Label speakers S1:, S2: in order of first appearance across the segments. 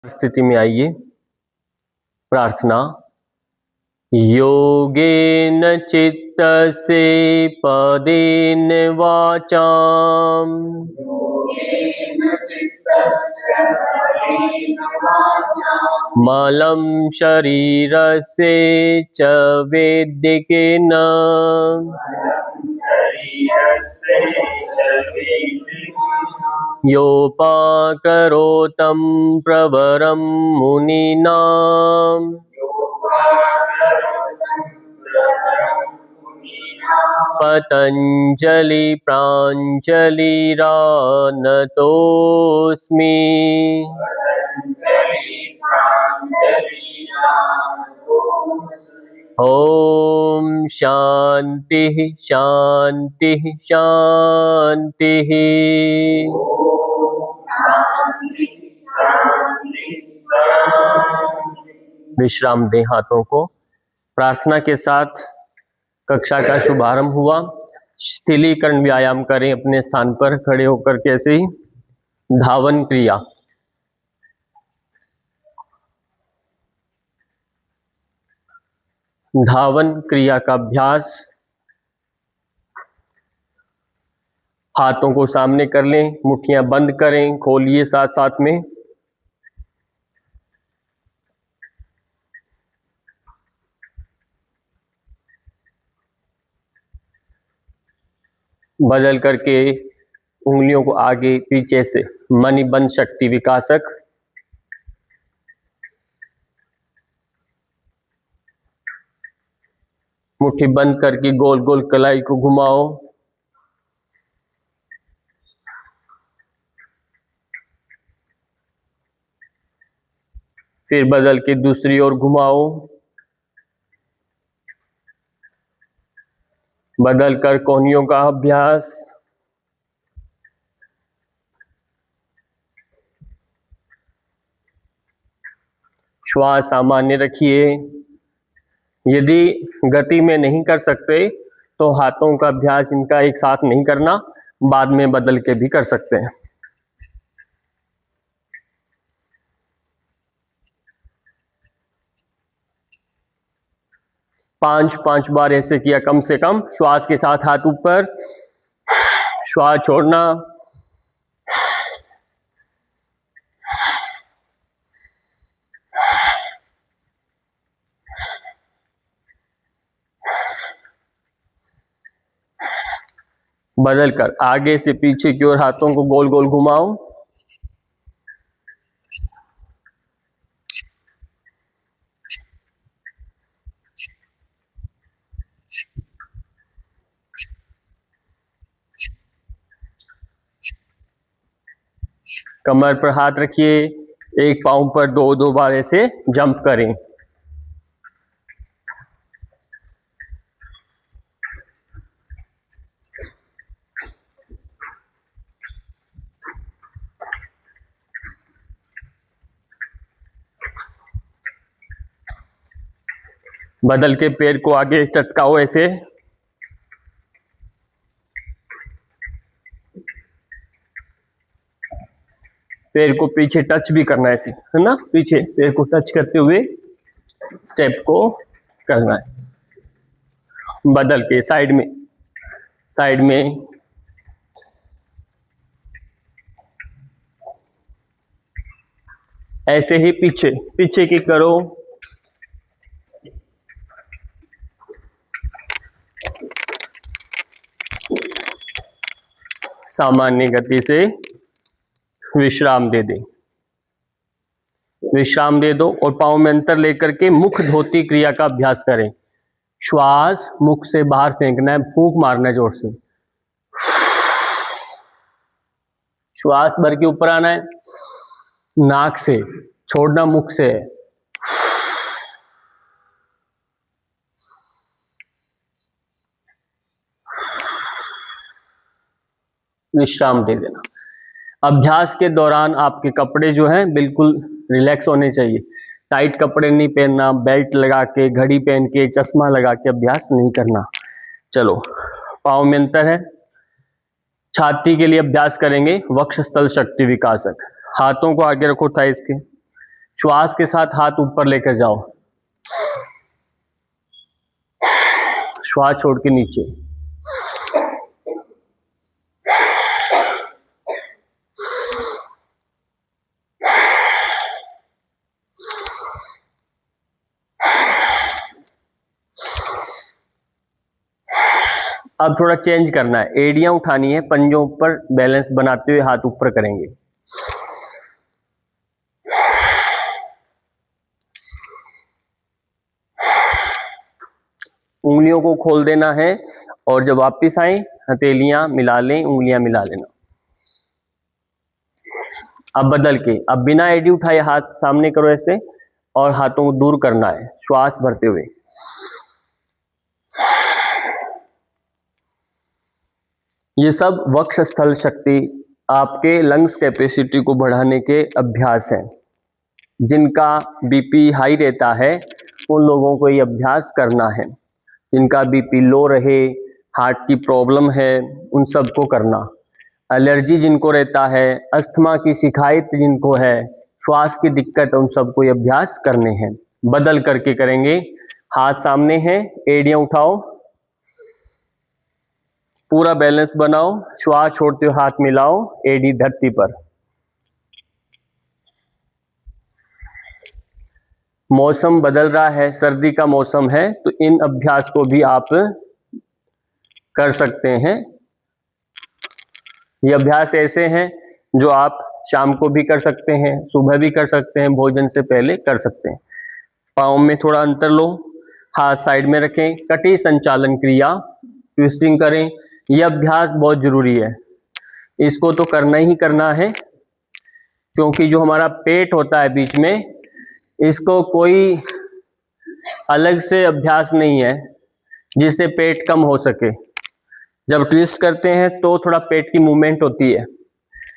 S1: स्थिति में आइए। प्रार्थना। योगेन चित्तस्य पदेन वाचाम मलं शरीरस्य च वैदिकेन योपाकरोतं प्रवरं मुनीनां पतञ्जलि प्राञ्जलिरानतोऽस्मि। ओम शांति शांति शांति। विश्राम दें हाथों को। प्रार्थना के साथ कक्षा का शुभारंभ हुआ। शिथिलीकरण व्यायाम करें अपने स्थान पर खड़े होकर। कैसे ही धावन क्रिया। धावन क्रिया का अभ्यास। हाथों को सामने कर लें, मुट्ठियां बंद करें, खोलिए साथ साथ में। बदल करके उंगलियों को आगे पीछे से मणिबंध शक्ति विकासक। मुट्ठी बंद करके गोल गोल कलाई को घुमाओ। फिर बदल के दूसरी ओर घुमाओ। बदल कर कोहनियों का अभ्यास। श्वास सामान्य रखिए। यदि गति में नहीं कर सकते तो हाथों का अभ्यास इनका एक साथ नहीं करना, बाद में बदल के भी कर सकते हैं। पांच बार ऐसे किया कम से कम। श्वास के साथ हाथ ऊपर, श्वास छोड़ना। बदल कर आगे से पीछे की ओर हाथों को गोल गोल घुमाओ। कमर पर हाथ रखिए। एक पांव पर दो बार ऐसे जंप करें। बदल के पैर को आगे चटकाओ ऐसे। पैर को पीछे टच भी करना है ऐसे, है ना। पीछे पैर को टच करते हुए स्टेप को करना है। बदल के साइड में ऐसे ही पीछे की करो। सामान्य गति से विश्राम दे दें। विश्राम दे दो और पांव में अंतर लेकर के मुख धोती क्रिया का अभ्यास करें। श्वास मुख से बाहर फेंकना है, फूंक मारना है जोर से। श्वास भर के ऊपर आना है नाक से, छोड़ना मुख से। विश्राम दे देना। अभ्यास के दौरान आपके कपड़े जो हैं बिल्कुल रिलैक्स होने चाहिए। टाइट कपड़े नहीं पहनना, बेल्ट लगा के, घड़ी पहन के, चश्मा लगा के अभ्यास नहीं करना। चलो, पाँव में अंतर है। छाती के लिए अभ्यास करेंगे वक्षस्थल शक्ति विकासक। हाथों को आगे रखो थाइस के, श्वास के साथ हाथ ऊपर लेकर जाओ, श्वास छोड़ के नीचे। अब थोड़ा चेंज करना है, एड़ियां उठानी है, पंजों ऊपर बैलेंस बनाते हुए हाथ ऊपर करेंगे। उंगलियों को खोल देना है और जब वापिस आए हथेलियां मिला लें, उंगलियां मिला लेना। अब बदल के, अब बिना एड़ी उठाए हाथ सामने करो ऐसे और हाथों को दूर करना है, श्वास भरते हुए। ये सब वक्षस्थल शक्ति, आपके लंग्स कैपेसिटी को बढ़ाने के अभ्यास हैं। जिनका बीपी हाई रहता है उन लोगों को ये अभ्यास करना है। जिनका बीपी लो रहे, हार्ट की प्रॉब्लम है, उन सबको करना। एलर्जी जिनको रहता है, अस्थमा की शिकायत जिनको है, श्वास की दिक्कत, उन सबको ये अभ्यास करने हैं। बदल करके करेंगे। हाथ सामने है, एड़ियां उठाओ, पूरा बैलेंस बनाओ, श्वास छोड़ते हुए हाथ मिलाओ, एड़ी धरती पर। मौसम बदल रहा है, सर्दी का मौसम है, तो इन अभ्यास को भी आप कर सकते हैं। ये अभ्यास ऐसे हैं जो आप शाम को भी कर सकते हैं, सुबह भी कर सकते हैं, भोजन से पहले कर सकते हैं। पाँव में थोड़ा अंतर लो, हाथ साइड में रखें, कटी संचालन क्रिया, ट्विस्टिंग करें। यह अभ्यास बहुत जरूरी है, इसको तो करना ही करना है, क्योंकि जो हमारा पेट होता है बीच में, इसको कोई अलग से अभ्यास नहीं है जिससे पेट कम हो सके। जब ट्विस्ट करते हैं तो थोड़ा पेट की मूवमेंट होती है,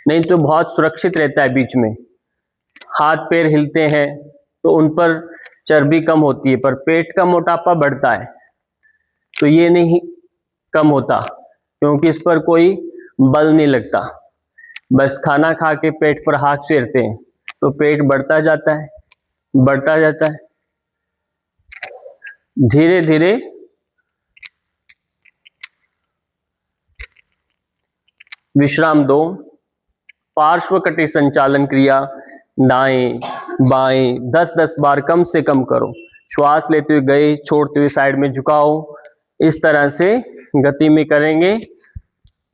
S1: नहीं तो बहुत सुरक्षित रहता है बीच में। हाथ पैर हिलते हैं तो उन पर चर्बी कम होती है, पर पेट का मोटापा बढ़ता है, तो ये नहीं कम होता, क्योंकि इस पर कोई बल नहीं लगता। बस खाना खा के पेट पर हाथ फेरते हैं तो पेट बढ़ता जाता है, बढ़ता जाता है। धीरे धीरे विश्राम दो। पार्श्व कटी संचालन क्रिया, दाएं बाएं 10-10 बार कम से कम करो। श्वास लेते हुए गए, छोड़ते हुए साइड में झुकाओ, इस तरह से गति में करेंगे।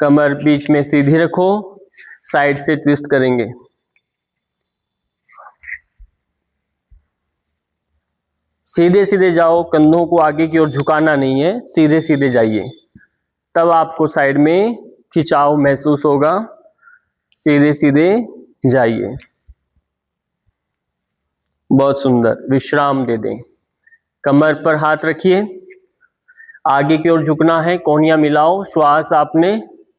S1: कमर बीच में सीधी रखो, साइड से ट्विस्ट करेंगे। सीधे सीधे जाओ, कंधों को आगे की ओर झुकाना नहीं है, सीधे सीधे जाइए, तब आपको साइड में खिंचाव महसूस होगा। सीधे सीधे जाइए, बहुत सुंदर। विश्राम दे दें, कमर पर हाथ रखिए, आगे की ओर झुकना है, कोहनियां मिलाओ। श्वास आपने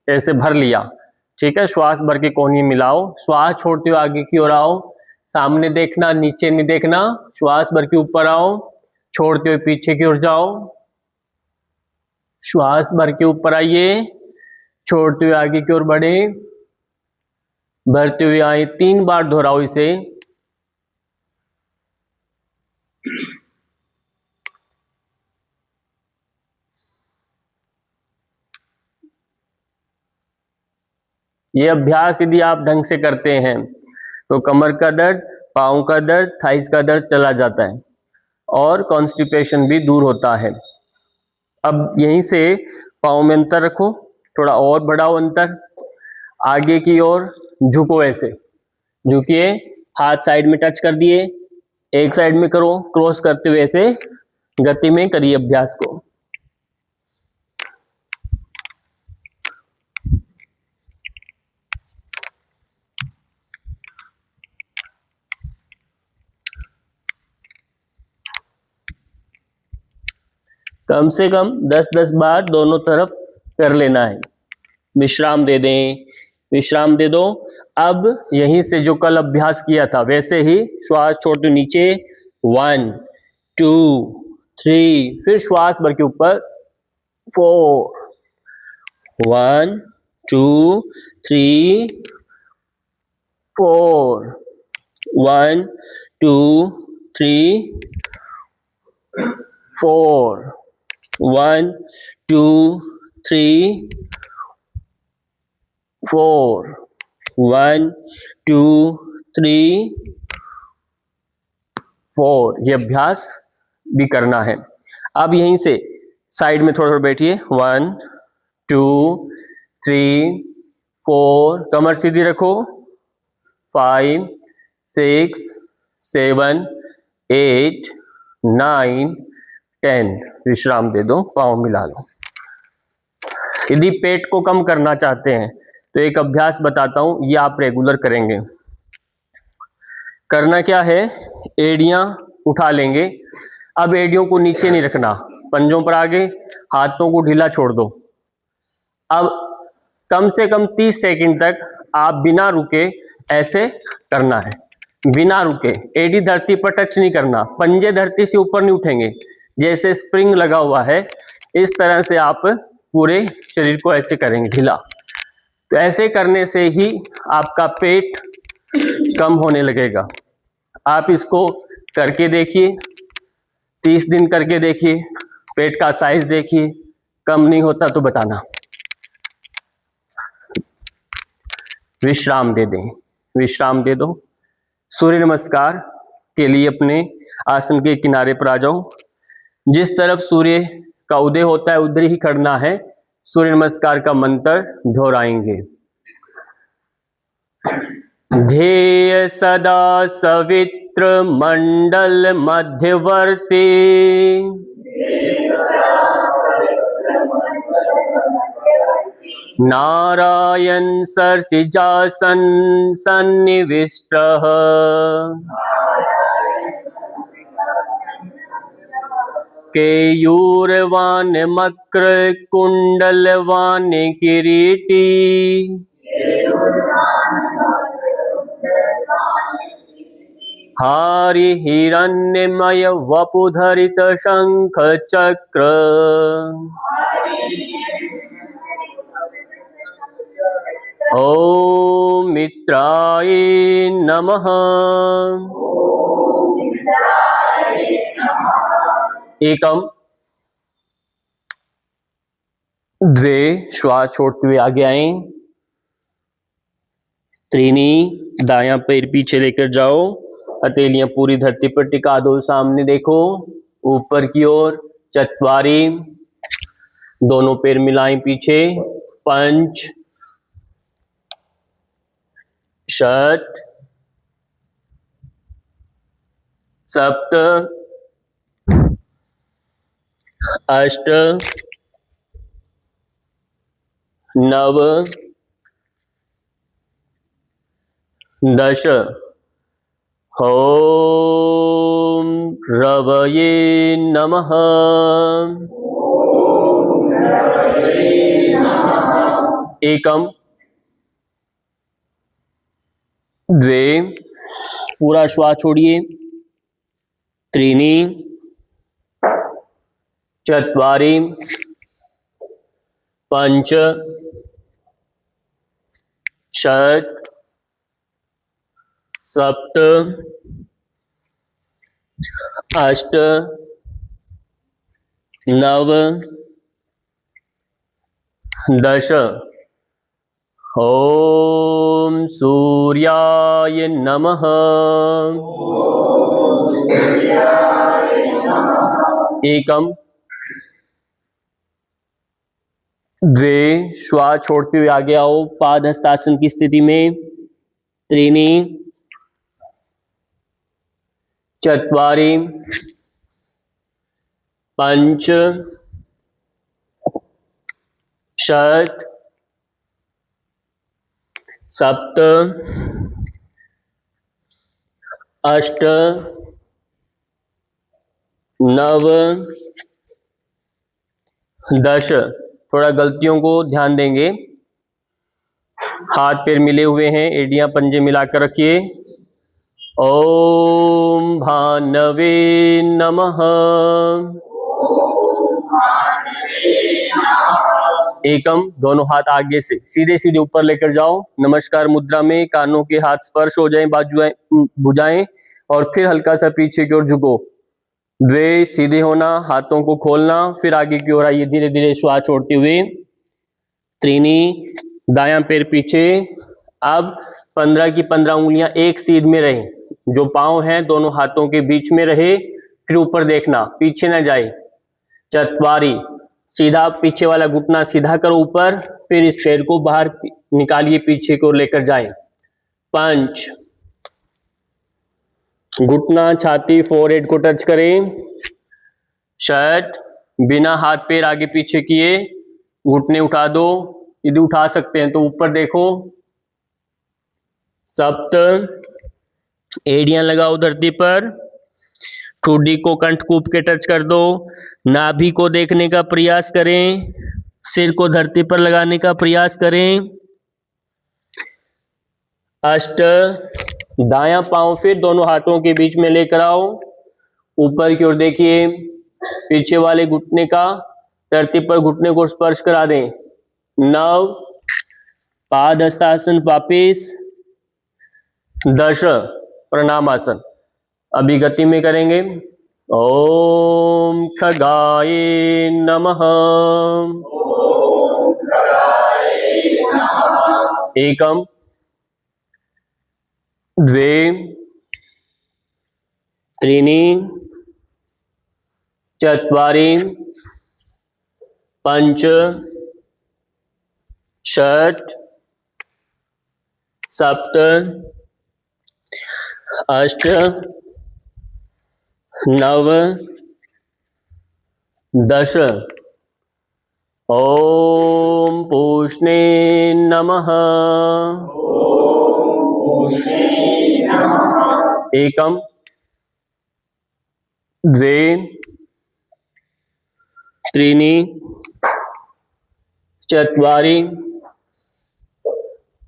S1: ऐसे भर लिया, ठीक है, श्वास भर के कोहनियां मिलाओ। श्वास छोड़ते हुए आगे की ओर आओ, सामने देखना, नीचे नहीं देखना। श्वास भर के ऊपर आओ, छोड़ते हुए पीछे की ओर जाओ। श्वास भर के ऊपर आइए, छोड़ते हुए आगे की ओर बढ़े, भरते हुए आए। 3 बार दोहराओ इसे। ये अभ्यास यदि आप ढंग से करते हैं तो कमर का दर्द, पाँव का दर्द, थाइस का दर्द चला जाता है और कॉन्स्टिपेशन भी दूर होता है। अब यहीं से पाँव में अंतर रखो, थोड़ा और बढ़ाओ अंतर, आगे की ओर झुको, ऐसे झुकिए, हाथ साइड में टच कर दिए, एक साइड में करो, क्रॉस करते हुए ऐसे गति में करिए अभ्यास को। कम से कम 10-10 बार दोनों तरफ कर लेना है। विश्राम दे दें, विश्राम दे दो। अब यहीं से जो कल अभ्यास किया था वैसे ही श्वास छोड़ते नीचे, 1 2 3, फिर श्वास भर के ऊपर 4, 1 2 3 4, 1 2 3 4 1 2 3 4 1 2 3 4। ये अभ्यास भी करना है। अब यहीं से साइड में थोड़ा थोड़ा बैठिए। 1 2 3 4, कमर सीधी रखो। 5 6 7 8 9 10। विश्राम दे दो, पाँव मिला लो। यदि पेट को कम करना चाहते हैं तो एक अभ्यास बताता हूं, ये आप रेगुलर करेंगे। करना क्या है, एड़ियां उठा लेंगे। अब एड़ियों को नीचे नहीं रखना, पंजों पर आगे, हाथों को ढीला छोड़ दो। अब कम से कम 30 सेकंड तक आप बिना रुके ऐसे करना है, बिना रुके। एड़ी धरती पर टच नहीं करना, पंजे धरती से ऊपर नहीं उठेंगे। जैसे स्प्रिंग लगा हुआ है इस तरह से आप पूरे शरीर को ऐसे करेंगे ढीला। तो ऐसे करने से ही आपका पेट कम होने लगेगा। आप इसको करके देखिए, 30 दिन करके देखिए, पेट का साइज देखिए, कम नहीं होता तो बताना। विश्राम दे दें, विश्राम दे दो। सूर्य नमस्कार के लिए अपने आसन के किनारे पर आ जाओ। जिस तरफ सूर्य का उदय होता है उधर ही खड़ना है। सूर्य नमस्कार का मंत्र दोहराएंगे। ध्येय सदा सवित्र मंडल मध्यवर्ती, नारायण सरसिजासन सन्निविष्टः, केयूरवान मक्र कुंडलवान किरीटी, हारि हिरण्यमय वपुधरित शंख चक्र, ओम मित्राय नमः। एकम द्वे, श्वास छोड़ते हुए आगे आए। त्रीनी, दायां पैर पीछे लेकर जाओ, हथेलियां पूरी धरती पर टिका दो, सामने देखो ऊपर की ओर। चत्वारी, दोनों पैर मिलाएं पीछे। पंच, षट, सप्त, अष्ट, नव, दश। ओम रवये नमः। एकम द्वे, पूरा श्वास छोड़िए। त्रीनी, चत्वारि, पंच, षट, सप्त, अष्ट, नव, दश। ओम सूर्याय नमः। एकम द्वे, श्वास छोड़ते हुए आगे आओ, पाद हस्तासन की स्थिति में। त्रीनी, चत्वारि, पंच, षट, सप्त, अष्ट, नव, दश। थोड़ा गलतियों को ध्यान देंगे। हाथ पैर मिले हुए हैं, एड़ियां पंजे मिलाकर रखिए। ओम भानवे नमः। एकम, दोनों हाथ आगे से सीधे सीधे ऊपर लेकर जाओ। नमस्कार मुद्रा में कानों के हाथ स्पर्श हो जाएं, बाजुएं भुजाएं, और फिर हल्का सा पीछे की ओर झुको। द्वे, सीधे होना, हाथों को खोलना, फिर आगे की ओर आइए धीरे धीरे श्वास छोड़ते हुए। त्रीनी, दायां पैर पीछे। अब 15 की 15 उंगलियां एक सीध में रहे, जो पांव हैं दोनों हाथों के बीच में रहे, फिर ऊपर देखना, पीछे ना जाए। चत्वारी, सीधा पीछे वाला घुटना सीधा करो ऊपर, फिर इस पैर को बाहर निकालिए, पीछे को लेकर जाए। पंच, घुटना छाती फोरहेड को टच करें। षट, बिना हाथ पैर आगे पीछे किए घुटने उठा दो, यदि उठा सकते हैं तो ऊपर देखो। सप्त, एड़ियां लगाओ धरती पर, ठुड्डी को कंठकूप के टच कर दो, नाभि को देखने का प्रयास करें, सिर को धरती पर लगाने का प्रयास करें। अष्ट, दायां पांव फिर दोनों हाथों के बीच में लेकर आओ, ऊपर की ओर देखिए, पीछे वाले घुटने का धरती पर घुटने को स्पर्श करा दें। 9, पाद हस्तासन वापिस। 10, प्रणामासन। अभी गति में करेंगे। ओम खगाय नमः। एकम, द्वे, त्रीणि, चत्वारि, पंच, षट, सप्त, अष्ट, नव, 10। ओम पूष्णे नमः। एकम, द्वे, त्रीणि, चत्वारि,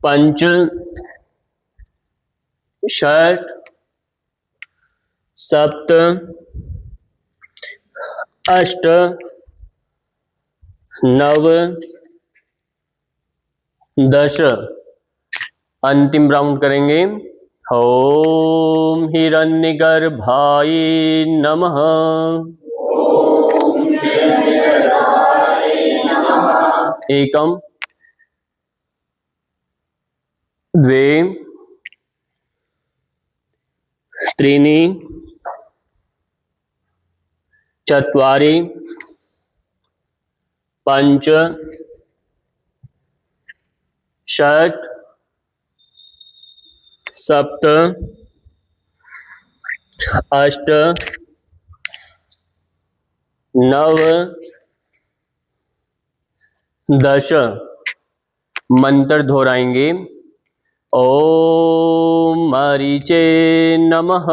S1: पंच, षट, सप्त, अष्ट, नव, 10। अंतिम राउंड करेंगे। ओम हिरण्यगर्भाय नमः। एकम, द्वे, त्रीणि, चत्वारि, पंच, षट, सप्त, अष्ट, नव, 10। मंत्र दोहराएंगे। ओम मरीचे नमः।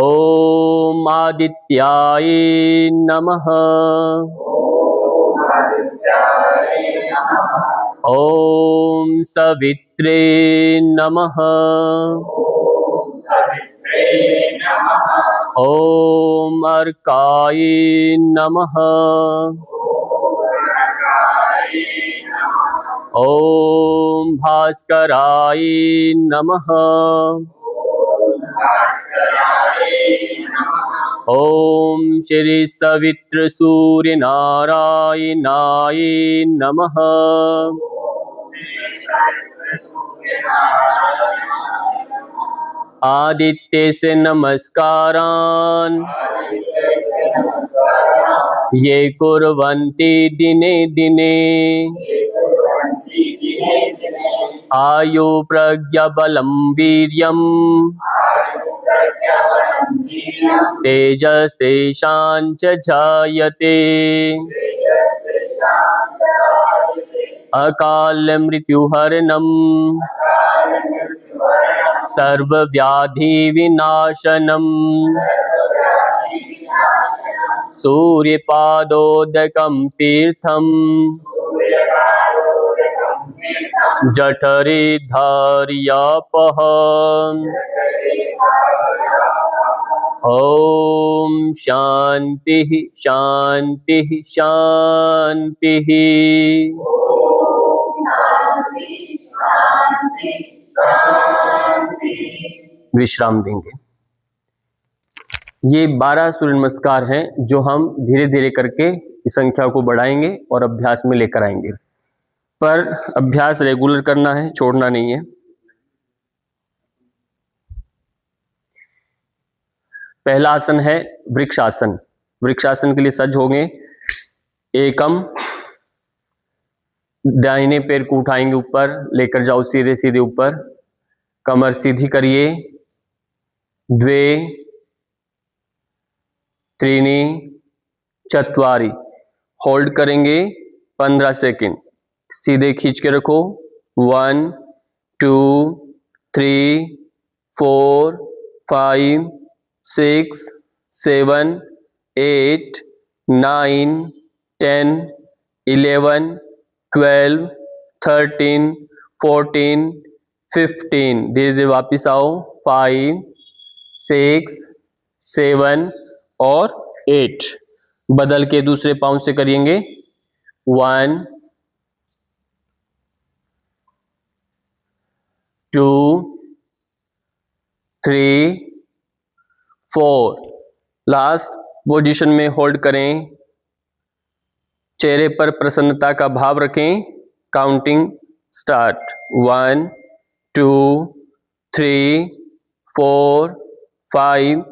S1: ओम आदित्याय नमः। ओम सवित्रे नमः। ओम अर्काय नमः। ओम भास्कराय नमः। ओम श्री सवित्र सूर्य नारायणाय नमः। आदित्य से नमस्कारान् ये कुर्वन्ति दिने दिने आयु प्रज्ञा बलं वीर्यम् तेजस्तेषां च जायते अकाल मृत्युहरणम् सर्वव्याधि विनाशनम् सूर्यपादोदकं तीर्थम् जठरे धार्यापः ओम शांति शांति शांति। विश्राम देंगे। ये 12 सूर्य नमस्कार हैं जो हम धीरे धीरे करके इस संख्या को बढ़ाएंगे और अभ्यास में लेकर आएंगे, पर अभ्यास रेगुलर करना है, छोड़ना नहीं है। पहला आसन है वृक्षासन। वृक्षासन के लिए सज्ज होंगे। एकम, दाहिने पैर को उठाएंगे ऊपर, लेकर जाओ सीधे सीधे ऊपर, कमर सीधी करिए। द्वे, त्रीनी, चत्वारी, होल्ड करेंगे 15 सेकंड। सीधे खींच के रखो। 1 2 3 4 5 6 7 8 9 10 11 12 13 14 15। धीरे धीरे वापिस आओ। 5 6 7 और 8। बदल के दूसरे पाँव से करेंगे। 1 2 3 4। लास्ट पोजीशन में होल्ड करें। चेहरे पर प्रसन्नता का भाव रखें। Counting start. 1 2 3 4 5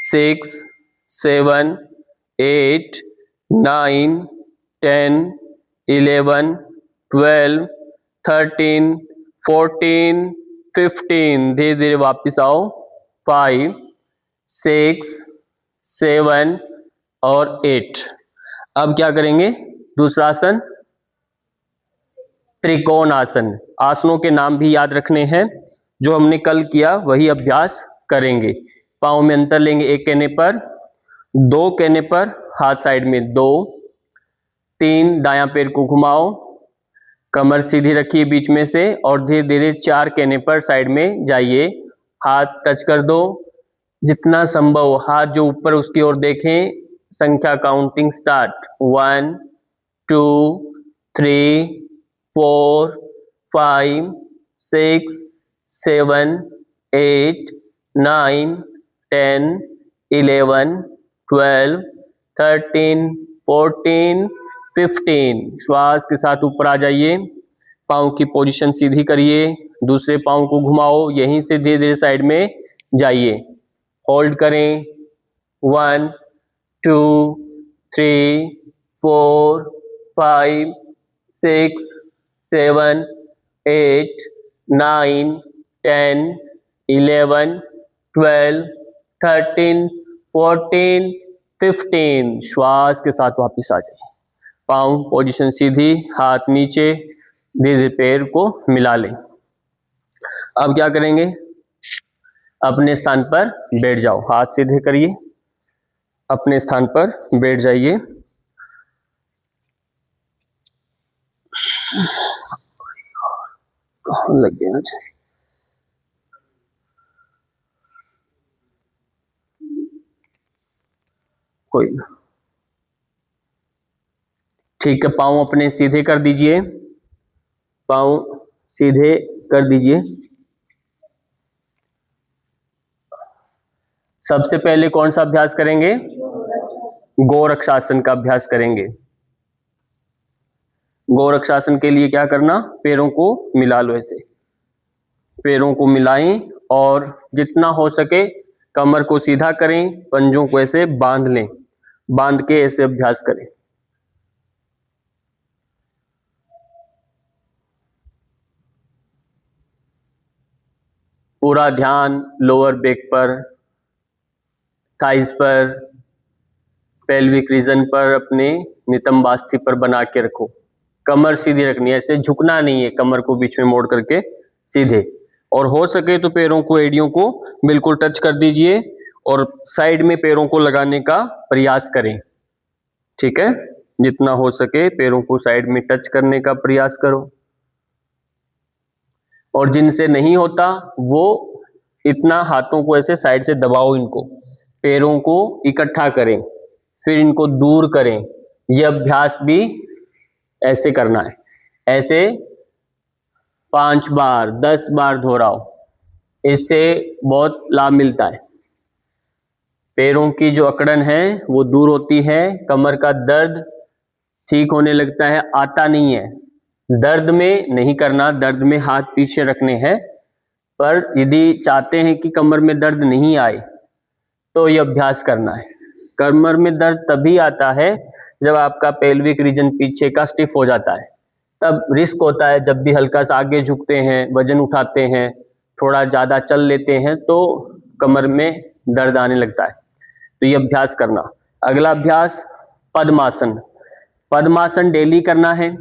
S1: 6 7 8 9 10 11 12 13 14 15। धीरे धीरे वापिस आओ। 5 6 7 और 8। अब क्या करेंगे? दूसरा आसन त्रिकोण आसन। आसनों के नाम भी याद रखने हैं। जो हमने कल किया वही अभ्यास करेंगे। पाँव में अंतर लेंगे। 1 कहने पर, 2 कहने पर हाथ साइड में 2, 3 दायां पैर को घुमाओ, कमर सीधी रखिए बीच में से, और धीरे धीरे 4 कहने पर साइड में जाइए। हाथ टच कर दो। जितना संभव हाथ जो ऊपर उसकी ओर देखें। संख्या काउंटिंग स्टार्ट। 1 2 3 4 5 6 7 8 9 10 11 12 13 14 15। श्वास के साथ ऊपर आ जाइए। पाँव की पोजीशन सीधी करिए। दूसरे पाँव को घुमाओ। यहीं से धीरे धीरे साइड में जाइए। होल्ड करें। 1 2 3 4 5 6 7 8 9 10 11 12 13 14 15। श्वास के साथ वापस आ जाइए। पाँव पोजीशन सीधी, हाथ नीचे, धीरे धीरे पैर को मिला लें। अब क्या करेंगे? अपने स्थान पर बैठ जाओ। हाथ सीधे करिए, अपने स्थान पर बैठ जाइए। कहाँ लग गया आज? कोई ना, ठीक है। पाँव अपने सीधे कर दीजिए। पाँव सीधे कर दीजिए। सबसे पहले कौन सा अभ्यास करेंगे? गोरक्षासन का अभ्यास करेंगे। गोरक्षासन के लिए क्या करना? पैरों को मिला लो। ऐसे पैरों को मिलाएं और जितना हो सके कमर को सीधा करें। पंजों को ऐसे बांध लें। बांध के ऐसे अभ्यास करें। पूरा ध्यान लोअर बैक पर, थाइस पर, पेल्विक रीजन पर, अपने नितंबास्थि पर बना के रखो। कमर सीधी रखनी है, ऐसे झुकना नहीं है। कमर को बीच में मोड़ करके सीधे, और हो सके तो पैरों को, एड़ियों को बिल्कुल टच कर दीजिए और साइड में पैरों को लगाने का प्रयास करें। ठीक है, जितना हो सके पैरों को साइड में टच करने का प्रयास करो। और जिनसे नहीं होता वो इतना हाथों को ऐसे साइड से दबाओ। इनको पैरों को इकट्ठा करें, फिर इनको दूर करें। यह अभ्यास भी ऐसे करना है, ऐसे 5 बार 10 बार दोहराओ, इससे बहुत लाभ मिलता है। पैरों की जो अकड़न है वो दूर होती है, कमर का दर्द ठीक होने लगता है, आता नहीं है। दर्द में नहीं करना, दर्द में हाथ पीछे रखने हैं, पर यदि चाहते हैं कि कमर में दर्द नहीं आए तो ये अभ्यास करना है। कमर में दर्द तभी आता है जब आपका पेल्विक रीजन पीछे का स्टिफ हो जाता है, तब रिस्क होता है। जब भी हल्का सा आगे झुकते हैं, वजन उठाते हैं, थोड़ा ज़्यादा चल लेते हैं तो कमर में दर्द आने लगता है। तो ये अभ्यास करना। अगला अभ्यास पद्मासन। पद्मासन डेली करना है,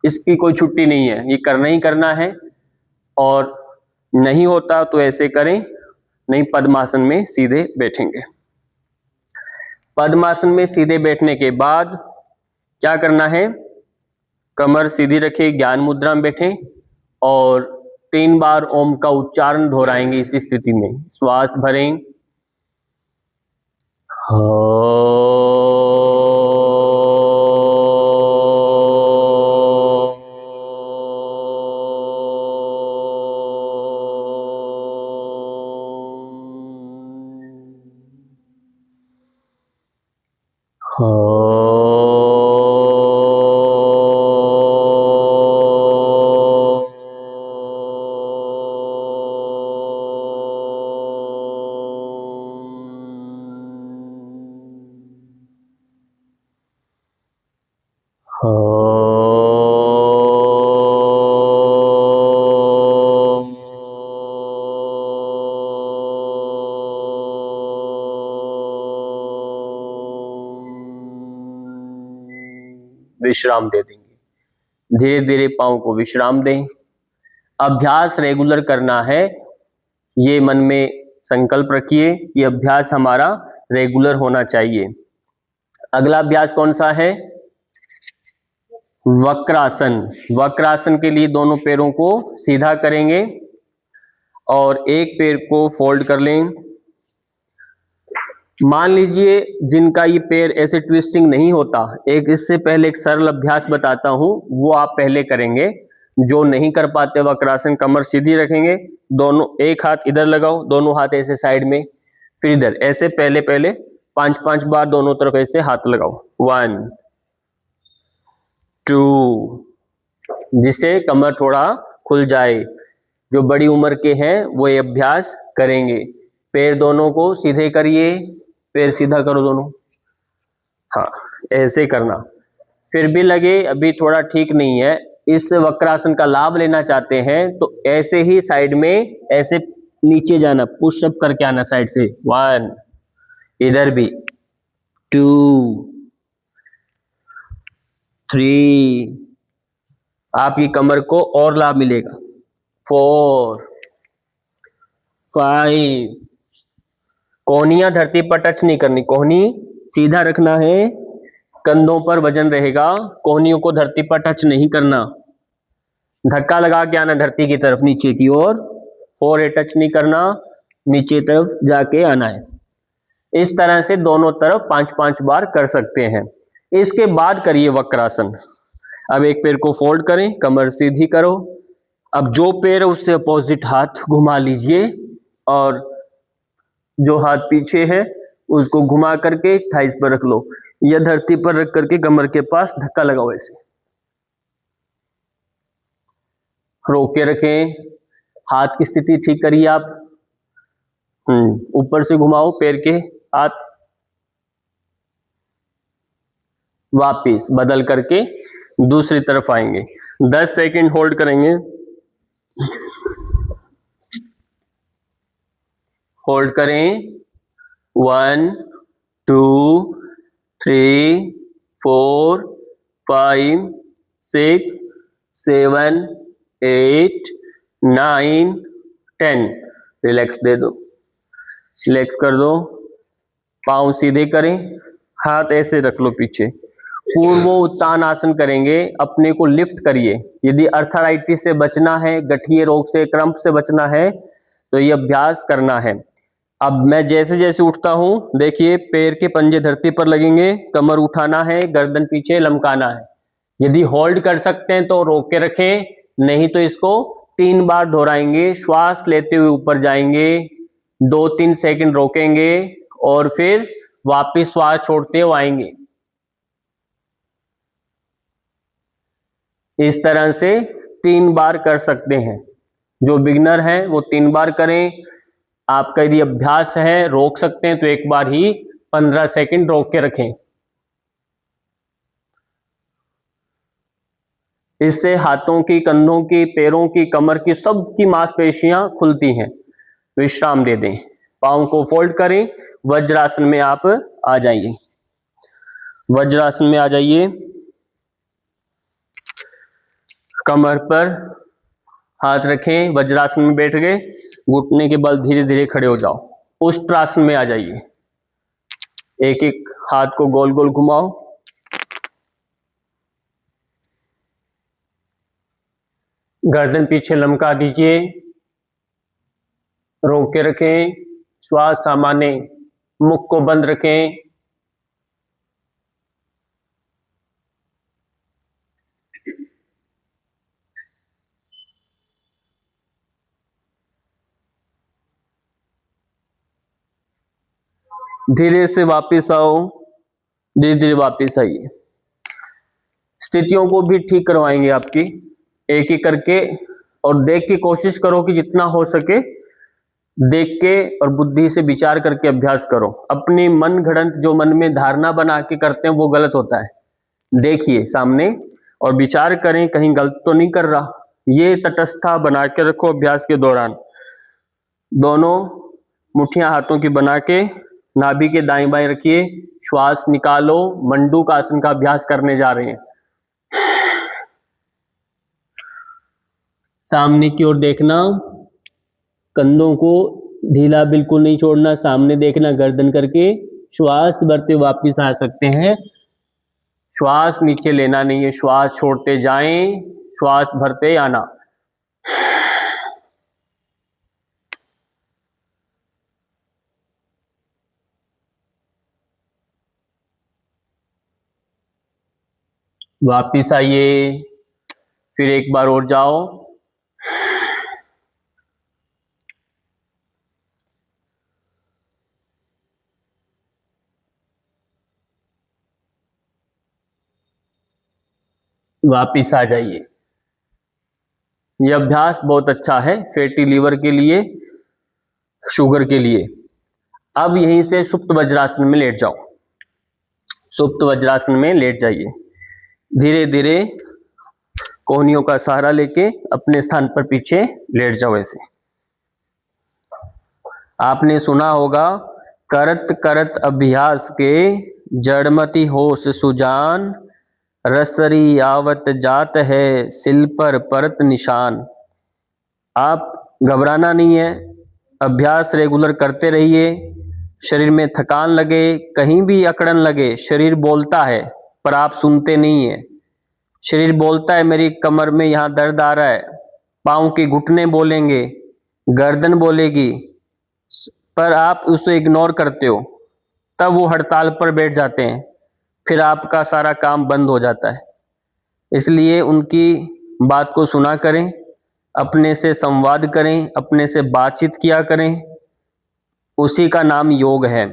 S1: इसकी कोई छुट्टी नहीं है, ये करना ही करना है। और नहीं होता तो ऐसे करें, नहीं पद्मासन में सीधे बैठेंगे। पद्मासन में सीधे बैठने के बाद क्या करना है, कमर सीधी रखें, ज्ञान मुद्रा में बैठें और 3 बार ओम का उच्चारण दोहराएंगे। इसी स्थिति में श्वास भरें, विश्राम दे देंगे। धीरे धीरे पांव को विश्राम दें। अभ्यास रेगुलर करना है, ये मन में संकल्प रखिए, ये अभ्यास हमारा रेगुलर होना चाहिए। अगला अभ्यास कौन सा है, वक्रासन। वक्रासन के लिए दोनों पैरों को सीधा करेंगे और एक पैर को फोल्ड कर लें। मान लीजिए जिनका ये पैर ऐसे ट्विस्टिंग नहीं होता, एक इससे पहले एक सरल अभ्यास बताता हूं, वो आप पहले करेंगे। जो नहीं कर पाते वक्रासन, कमर सीधी रखेंगे, दोनों एक हाथ इधर लगाओ, दोनों हाथ ऐसे साइड में, फिर इधर ऐसे पहले 5-5 बार दोनों तरफ ऐसे हाथ लगाओ। 1 2, जिससे कमर थोड़ा खुल जाए। जो बड़ी उम्र के हैं वो ये अभ्यास करेंगे। पैर दोनों को सीधे करिए, पैर सीधा करो दोनों, हाँ ऐसे करना। फिर भी लगे अभी थोड़ा ठीक नहीं है, इस वक्रासन का लाभ लेना चाहते हैं तो ऐसे ही साइड में ऐसे नीचे जाना, पुशअप करके आना साइड से। 1, इधर भी 2 3, आपकी कमर को और लाभ मिलेगा। 4 5, कोहनियां धरती पर टच नहीं करनी, कोहनी सीधा रखना है, कंधों पर वजन रहेगा, कोहनियों को धरती पर टच नहीं करना। धक्का लगा के आना धरती की तरफ, नीचे की ओर। 4 टच नहीं करना, नीचे तरफ जाके आना है। इस तरह से दोनों तरफ 5-5 बार कर सकते हैं। इसके बाद करिए वक्रासन। अब एक पैर को फोल्ड करें, कमर सीधी करो। अब जो पैर है उससे अपोजिट हाथ घुमा लीजिए और जो हाथ पीछे है उसको घुमा करके थाइस पर रख लो, या धरती पर रख करके कमर के पास धक्का लगाओ। ऐसे रोक के रखें, हाथ की स्थिति ठीक करिए आप। ऊपर से घुमाओ पैर के हाथ, वापिस बदल करके दूसरी तरफ आएंगे। 10 सेकंड होल्ड करेंगे, होल्ड करें। 1 2 3 4 5 6 7 8 9 10। रिलैक्स दे दो, रिलैक्स कर दो। पांव सीधे करें, हाथ ऐसे रख लो पीछे। पूर्व उत्तान आसन करेंगे, अपने को लिफ्ट करिए। यदि अर्थराइटिस से बचना है, गठिए रोग से, क्रम्प से बचना है तो ये अभ्यास करना है। अब मैं जैसे जैसे उठता हूं, देखिए पैर के पंजे धरती पर लगेंगे, कमर उठाना है, गर्दन पीछे लमकाना है। यदि होल्ड कर सकते हैं तो रोक के रखें, नहीं तो इसको 3 बार दोहराएंगे। श्वास लेते हुए ऊपर जाएंगे, 2-3 सेकंड रोकेंगे और फिर वापस श्वास छोड़ते हुए आएंगे। इस तरह से 3 बार कर सकते हैं। जो बिगिनर है वो 3 बार करें। आपका यदि अभ्यास है, रोक सकते हैं तो एक बार ही 15 सेकंड रोक के रखें। इससे हाथों की, कंधों की, पैरों की, कमर की, सबकी मांसपेशियां खुलती हैं। विश्राम दे दें, पाँव को फोल्ड करें, वज्रासन में आप आ जाइए। वज्रासन में आ जाइए, कमर पर हाथ रखें, वज्रासन में बैठ गए, घुटने के बल धीरे धीरे खड़े हो जाओ। उष्ट्रासन में आ जाइए, एक एक हाथ को गोल गोल घुमाओ। गर्दन पीछे लमका दीजिए, रोक के रखें, श्वास सामान्य, मुख को बंद रखें। धीरे से वापस आओ, धीरे धीरे वापस आइए। स्थितियों को भी ठीक करवाएंगे आपकी, एक एक करके, और देख के कोशिश करो कि जितना हो सके देख के और बुद्धि से विचार करके अभ्यास करो। अपनी मन घड़ंत जो मन में धारणा बना के करते हैं वो गलत होता है। देखिए सामने और विचार करें कहीं गलत तो नहीं कर रहा। ये तटस्थता बना के रखो अभ्यास के दौरान। दोनों मुट्ठियां हाथों की बना के नाभि के दाएं बाएं रखिए, श्वास निकालो। मंडूक आसन का अभ्यास करने जा रहे हैं। सामने की ओर देखना, कंधों को ढीला बिल्कुल नहीं छोड़ना, सामने देखना गर्दन करके। श्वास भरते वापस आ सकते हैं, श्वास नीचे लेना नहीं है, श्वास छोड़ते जाएं, श्वास भरते आना। वापिस आइए, फिर एक बार और जाओ। वापिस आ जाइए। यह अभ्यास बहुत अच्छा है फैटी लीवर के लिए, शुगर के लिए। अब यहीं से सुप्त वज्रासन में लेट जाओ। सुप्त वज्रासन में लेट जाइए। धीरे धीरे कोहनियों का सहारा लेके अपने स्थान पर पीछे लेट जाओ। ऐसे आपने सुना होगा, करत करत अभ्यास के जड़मति होश सुजान, रसरी आवत जात है सिल पर परत निशान। आप घबराना नहीं है, अभ्यास रेगुलर करते रहिए। शरीर में थकान लगे, कहीं भी अकड़न लगे, शरीर बोलता है पर आप सुनते नहीं है। शरीर बोलता है मेरी कमर में यहाँ दर्द आ रहा है, पाँव के घुटने बोलेंगे, गर्दन बोलेगी, पर आप उसे इग्नोर करते हो, तब वो हड़ताल पर बैठ जाते हैं, फिर आपका सारा काम बंद हो जाता है। इसलिए उनकी बात को सुना करें, अपने से संवाद करें, अपने से बातचीत किया करें, उसी का नाम योग है।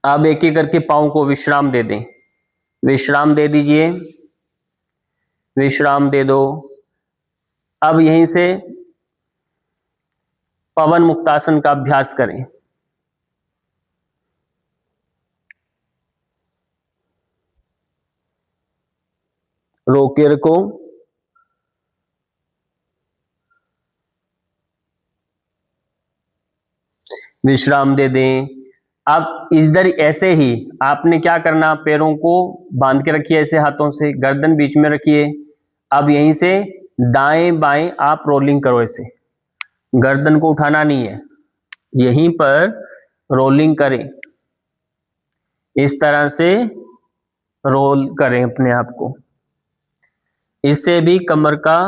S1: आप एक एक करके पाँव को विश्राम दे दें। विश्राम दे दीजिए, विश्राम दे दो। अब यहीं से पवन मुक्तासन का अभ्यास करें। रोके रखो, विश्राम दे दें। अब इधर ऐसे ही आपने क्या करना, पैरों को बांध के रखिए ऐसे हाथों से, गर्दन बीच में रखिए। अब यहीं से दाएं बाएं आप रोलिंग करो। ऐसे गर्दन को उठाना नहीं है, यहीं पर रोलिंग करें। इस तरह से रोल करें अपने आप को। इससे भी कमर का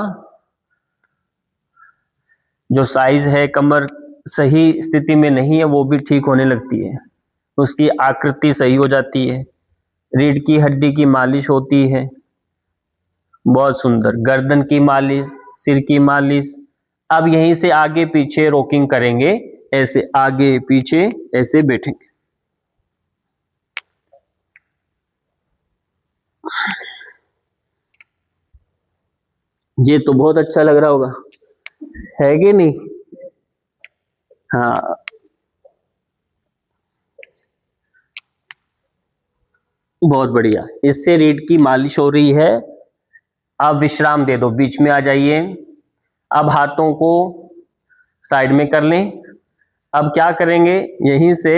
S1: जो साइज है, कमर सही स्थिति में नहीं है वो भी ठीक होने लगती है, उसकी आकृति सही हो जाती है, रीढ़ की हड्डी की मालिश होती है। बहुत सुंदर। गर्दन की मालिश, सिर की मालिश। अब यहीं से आगे पीछे रॉकिंग करेंगे, ऐसे आगे पीछे ऐसे बैठेंगे। ये तो बहुत अच्छा लग रहा होगा, है कि नहीं? हाँ, बहुत बढ़िया। इससे रीढ़ की मालिश हो रही है। अब विश्राम दे दो, बीच में आ जाइए। अब हाथों को साइड में कर लें। अब क्या करेंगे, यहीं से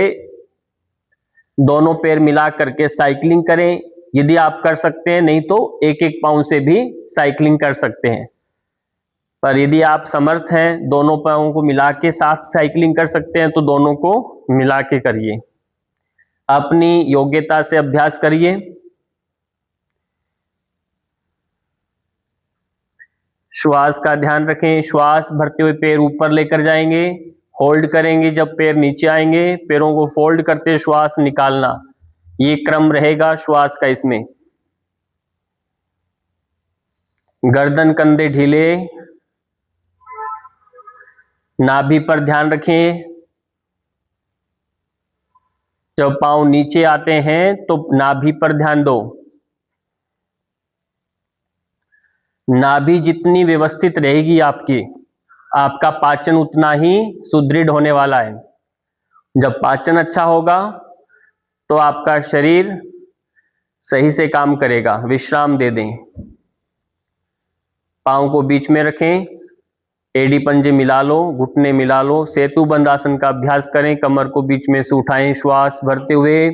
S1: दोनों पैर मिला करके साइकिलिंग करें। यदि आप कर सकते हैं, नहीं तो एक एक पाँव से भी साइकिलिंग कर सकते हैं। पर यदि आप समर्थ हैं, दोनों पाँवों को मिला के साथ साइकिलिंग कर सकते हैं, तो दोनों को मिला के करिए। अपनी योग्यता से अभ्यास करिए। श्वास का ध्यान रखें। श्वास भरते हुए पैर ऊपर लेकर जाएंगे, होल्ड करेंगे। जब पैर नीचे आएंगे, पैरों को फोल्ड करते श्वास निकालना, ये क्रम रहेगा श्वास का। इसमें गर्दन कंधे ढीले, नाभि पर ध्यान रखें। जब पांव नीचे आते हैं तो नाभि पर ध्यान दो। नाभि जितनी व्यवस्थित रहेगी आपकी, आपका पाचन उतना ही सुदृढ़ होने वाला है। जब पाचन अच्छा होगा तो आपका शरीर सही से काम करेगा। विश्राम दे दें। पांव को बीच में रखें, एड़ी पंजे मिला लो, घुटने मिला लो। सेतु बंद आसन का अभ्यास करें। कमर को बीच में से उठाएं, श्वास भरते हुए,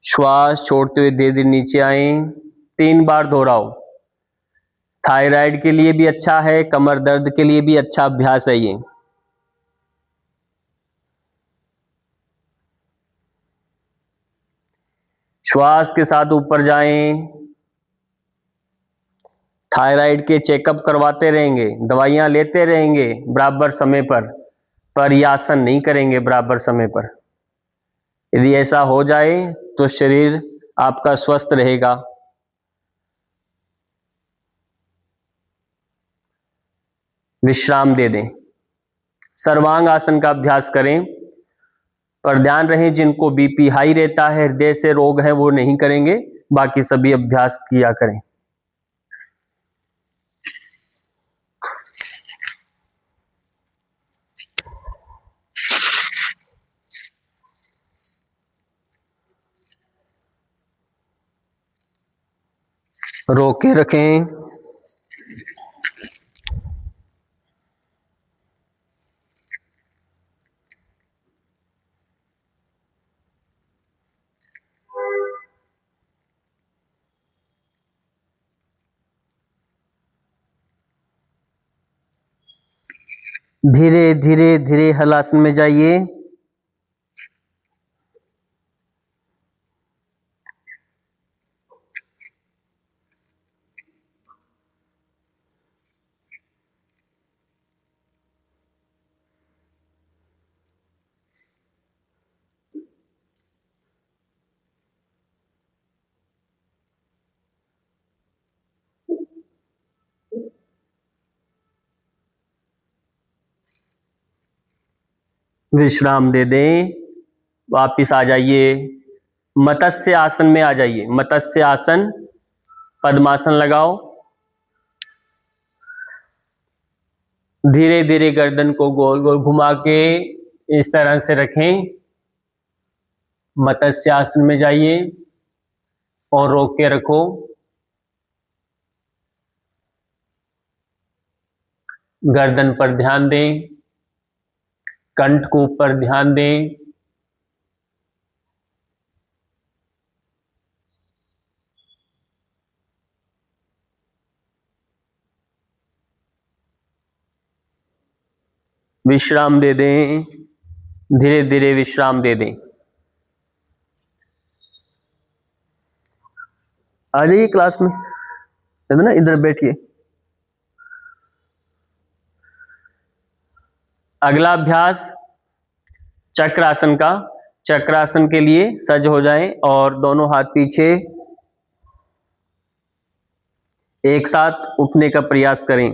S1: श्वास छोड़ते हुए धीरे धीरे नीचे आए। 3 बार दोहराओ। थायराइड के लिए भी अच्छा है, कमर दर्द के लिए भी अच्छा अभ्यास है ये। श्वास के साथ ऊपर जाएं। थायराइड के चेकअप करवाते रहेंगे, दवाइयां लेते रहेंगे बराबर समय पर यह आसन नहीं करेंगे बराबर समय पर। यदि ऐसा हो जाए तो शरीर आपका स्वस्थ रहेगा। विश्राम दे दें। सर्वांग आसन का अभ्यास करें, पर ध्यान रहे जिनको बीपी हाई रहता है, हृदय से रोग है, वो नहीं करेंगे। बाकी सभी अभ्यास किया करें। रोके रखें। धीरे धीरे धीरे हलासन में जाइए। विश्राम दे दें। वापिस आ जाइए। मत्स्य आसन में आ जाइए। मत्स्य आसन, पद्मासन लगाओ। धीरे धीरे गर्दन को गोल गोल घुमा के इस तरह से रखें। मत्स्य आसन में जाइए और रोक के रखो। गर्दन पर ध्यान दें, कंठ को ऊपर ध्यान दें। विश्राम दे दें। धीरे धीरे विश्राम दे दें। आ जाइए क्लास में, है ना, इधर बैठिए। अगला अभ्यास चक्रासन का। चक्रासन के लिए सज हो जाएं और दोनों हाथ पीछे, एक साथ उठने का प्रयास करें।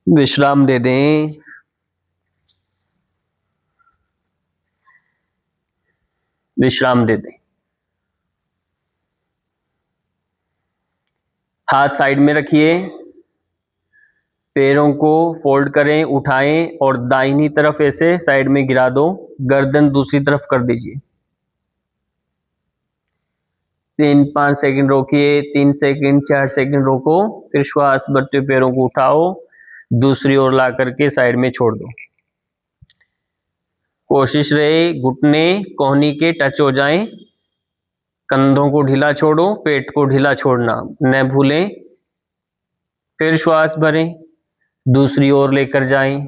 S1: विश्राम दे दें। विश्राम दे दें। हाथ साइड में रखिए, पैरों को फोल्ड करें, उठाएं और दाहिनी तरफ ऐसे साइड में गिरा दो। गर्दन दूसरी तरफ कर दीजिए। 3-5 सेकंड रोकिए, 3 सेकंड, 4 सेकंड रोको, फिर श्वास भरते हुए पैरों को उठाओ, दूसरी ओर ला करके साइड में छोड़ दो। कोशिश रहे घुटने कोहनी के टच हो जाएं। कंधों को ढीला छोड़ो, पेट को ढीला छोड़ना न भूलें। फिर श्वास भरें, दूसरी ओर लेकर जाएं।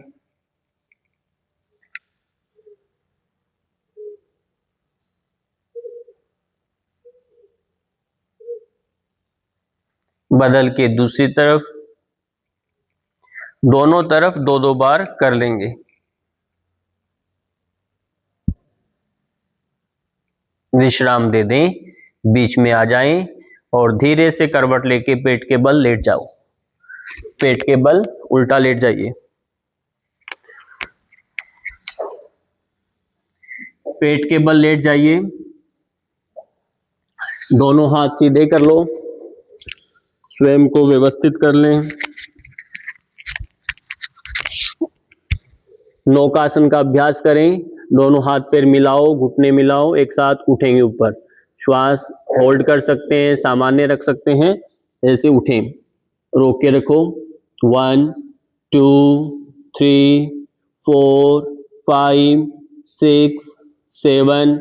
S1: बदल के दूसरी तरफ, दोनों तरफ 2-2 बार कर लेंगे। विश्राम दे दें, बीच में आ जाएं और धीरे से करवट लेके पेट के बल लेट जाओ। पेट के बल उल्टा लेट जाइए। पेट के बल लेट जाइए। दोनों हाथ सीधे कर लो, स्वयं को व्यवस्थित कर लें। नौकासन का अभ्यास करें। दोनों हाथ पैर मिलाओ, घुटने मिलाओ, एक साथ उठेंगे ऊपर। श्वास होल्ड कर सकते हैं, सामान्य रख सकते हैं, ऐसे उठें। रोक के रखो। 1 2 3 4 5 6 7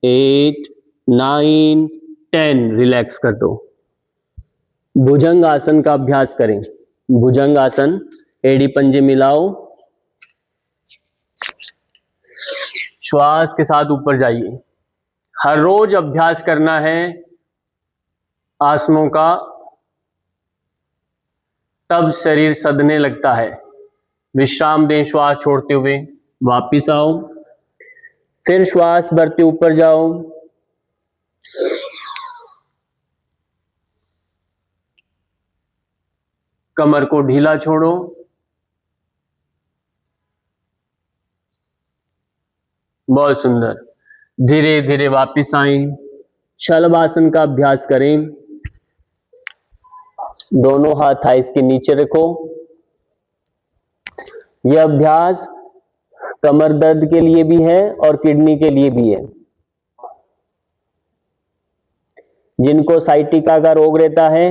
S1: 8 9 10। रिलैक्स कर दो। भुजंग आसन का अभ्यास करें। भुजंग आसन, एड़ी पंजे मिलाओ, श्वास के साथ ऊपर जाइए। हर रोज अभ्यास करना है आसनों का, तब शरीर सधने लगता है। विश्राम दें श्वास छोड़ते हुए, वापिस आओ, फिर श्वास भरते ऊपर जाओ। कमर को ढीला छोड़ो। बहुत सुंदर। धीरे धीरे वापिस आए। शलभासन का अभ्यास करें। दोनों हाथ थाइस के नीचे रखो। यह अभ्यास कमर दर्द के लिए भी है और किडनी के लिए भी है। जिनको साइटिका का रोग रहता है,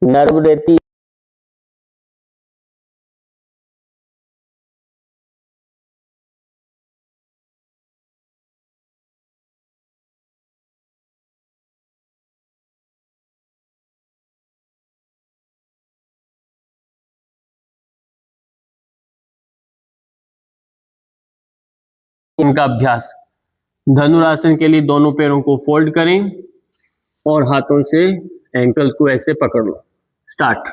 S1: नर्व रहती, इनका अभ्यास। धनुरासन के लिए दोनों पैरों को फोल्ड करें और हाथों से एंकल को ऐसे पकड़ लो। स्टार्ट।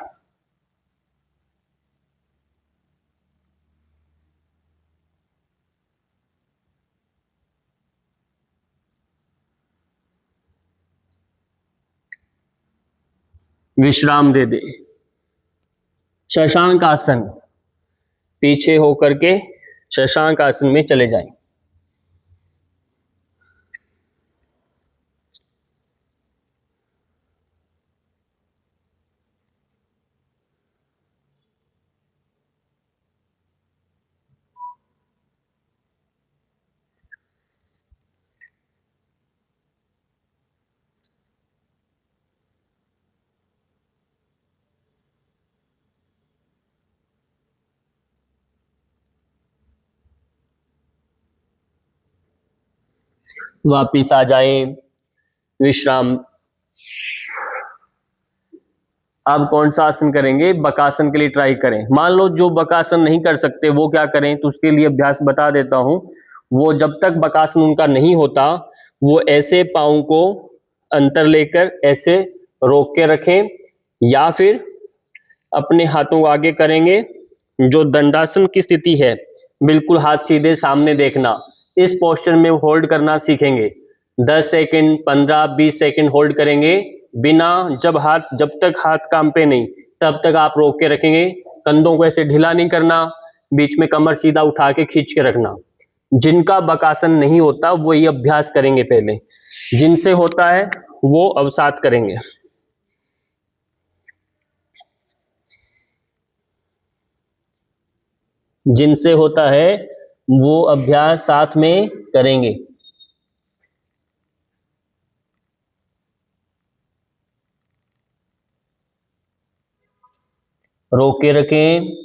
S1: विश्राम दे दे। शशांक आसन, पीछे होकर के शशांक आसन में चले जाएं। वापिस आ जाएं, विश्राम। अब कौन सा आसन करेंगे? बकासन के लिए ट्राई करें। मान लो जो बकासन नहीं कर सकते वो क्या करें, तो उसके लिए अभ्यास बता देता हूं। वो जब तक बकासन उनका नहीं होता वो ऐसे पाँव को अंतर लेकर ऐसे रोक के रखें, या फिर अपने हाथों को आगे करेंगे। जो दंडासन की स्थिति है, बिल्कुल हाथ सीधे सामने देखना, इस पोस्चर में होल्ड करना सीखेंगे। 10 सेकंड, 15, 20 सेकंड होल्ड करेंगे बिना, जब तक हाथ काम पे नहीं तब तक आप रोक के रखेंगे। कंधों को ऐसे ढीला नहीं करना, बीच में कमर सीधा उठा के खींच के रखना। जिनका बकासन नहीं होता वो ये अभ्यास करेंगे पहले, जिनसे होता है वो अवसाद करेंगे। जिनसे होता है वो अभ्यास साथ में करेंगे। रोक के रखें।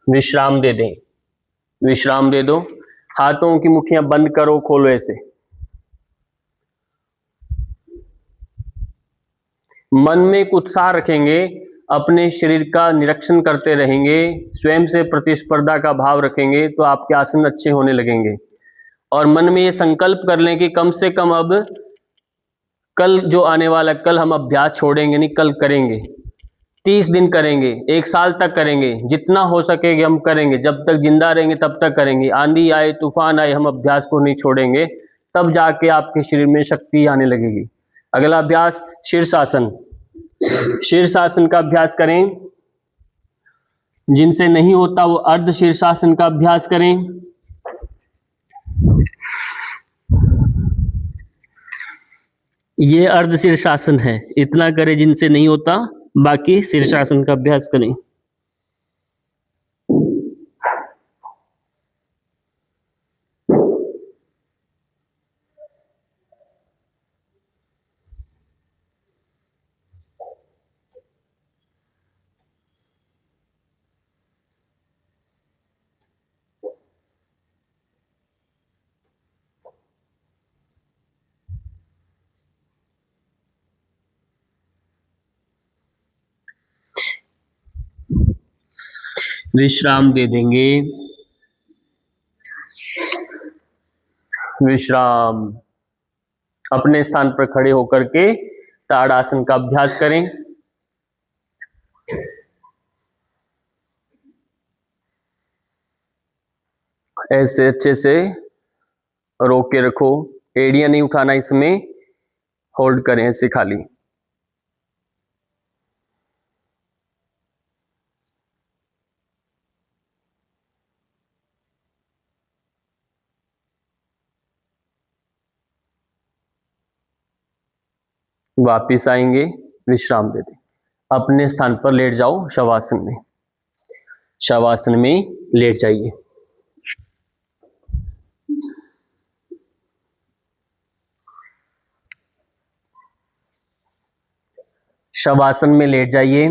S1: विश्राम दे दें, विश्राम दे दो। हाथों की मुट्ठियां बंद करो, खोलो ऐसे। मन में एक उत्साह रखेंगे, अपने शरीर का निरीक्षण करते रहेंगे, स्वयं से प्रतिस्पर्धा का भाव रखेंगे तो आपके आसन अच्छे होने लगेंगे। और मन में ये संकल्प कर लें कि कम से कम अब कल जो आने वाला, कल हम अभ्यास छोड़ेंगे नहीं, कल करेंगे। 30 दिन करेंगे, 1 साल तक करेंगे, जितना हो सकेगा हम करेंगे, जब तक जिंदा रहेंगे तब तक करेंगे। आंधी आए तूफान आए हम अभ्यास को नहीं छोड़ेंगे, तब जाके आपके शरीर में शक्ति आने लगेगी। अगला अभ्यास शीर्षासन। शीर्षासन का अभ्यास करें। जिनसे नहीं होता वो अर्ध शीर्षासन का अभ्यास करें। ये अर्ध शीर्षासन है, इतना करें जिनसे नहीं होता, बाकी शीर्षासन का अभ्यास करें। विश्राम दे देंगे। विश्राम। अपने स्थान पर खड़े होकर के ताड़ासन का अभ्यास करें। ऐसे अच्छे से रोक के रखो, एड़ियां नहीं उठाना, इसमें होल्ड करें ऐसे खाली। वापिस आएंगे, विश्राम दे दें। अपने स्थान पर लेट जाओ शवासन में। शवासन में लेट जाइए। शवासन में लेट जाइए,